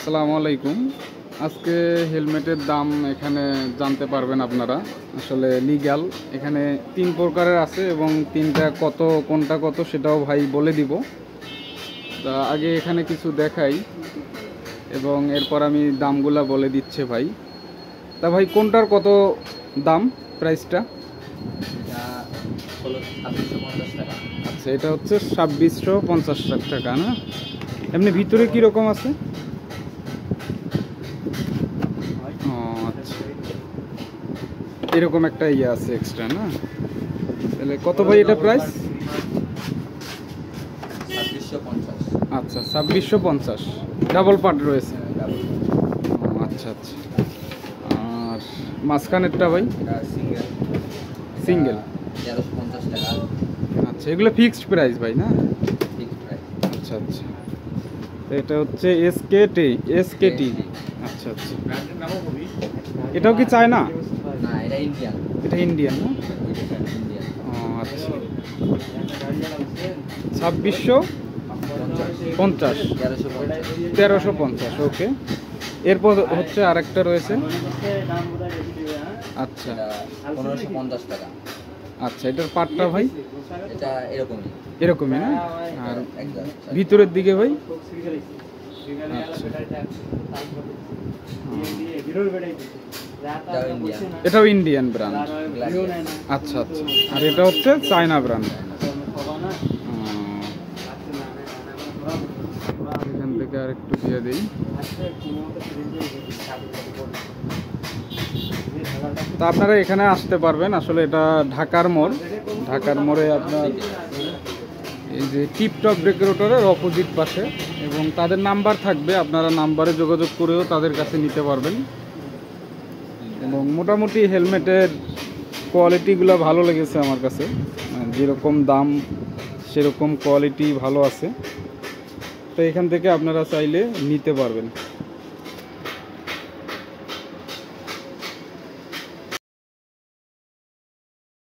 আসসালামু আলাইকুম। আজকে হেলমেটের দাম এখানে জানতে পারবেন আপনারা। আসলে লিগ্যাল এখানে 3 প্রকারের আছে এবং তিনটা কত কোনটা কত সেটাও ভাই বলে দিব। তা আগে এখানে কিছু দেখাই এবং এরপর আমি দামগুলা বলে দিচ্ছে ভাই। তা ভাই কোনটার কত দাম, প্রাইসটা? আচ্ছা, এটা হচ্ছে 2650 টাকা না? এমনি ভিতরে কীরকম আছে? আচ্ছা, এরকম একটা ইয়ে আছে এক্সট্রা না? তাহলে কত ভাই এটা প্রাইস? আচ্ছা, 2650 ডাবল পার্ট রয়েছে। আচ্ছা আচ্ছা। আর মাঝখানেরটা ভাই? সিঙ্গেল 1350 টাকা। আচ্ছা, এগুলো ফিক্সড প্রাইস ভাই না? আচ্ছা আচ্ছা। এটা হচ্ছে এসকেটি। আচ্ছা আচ্ছা। এটাও কি চায়না? না, এটা ইন্ডিয়ান। এটা ইন্ডিয়ান না? ও আচ্ছা। 2650 1350। ওকে, এরপর হচ্ছে আরেকটা রয়েছে। আচ্ছা, 1550 টাকা। আচ্ছা, এটার পাটটা ভাই? এটা এরকমই না? আর ভিতরের দিকে ভাই? এটাও ইন্ডিয়ান ব্র্যান্ড। আচ্ছা আচ্ছা। আর এটা হচ্ছে চায়না ব্র্যান্ড। এখান থেকে আর একটু দিয়ে দিই। তা আপনারা এখানে আসতে পারবেন। আসলে এটা ঢাকার মোড়ে আপনার এই যে টিপটপ ডেকোরেটরের অপোজিট পাশে, এবং তাদের নাম্বার থাকবে, আপনারা নাম্বারে যোগাযোগ করেও তাদের কাছে নিতে পারবেন। এবং মোটামুটি হেলমেটের কোয়ালিটিগুলো ভালো লেগেছে আমার কাছে, যেরকম দাম সেরকম কোয়ালিটি ভালো আছে। তো এখান থেকে আপনারা চাইলে নিতে পারবেন।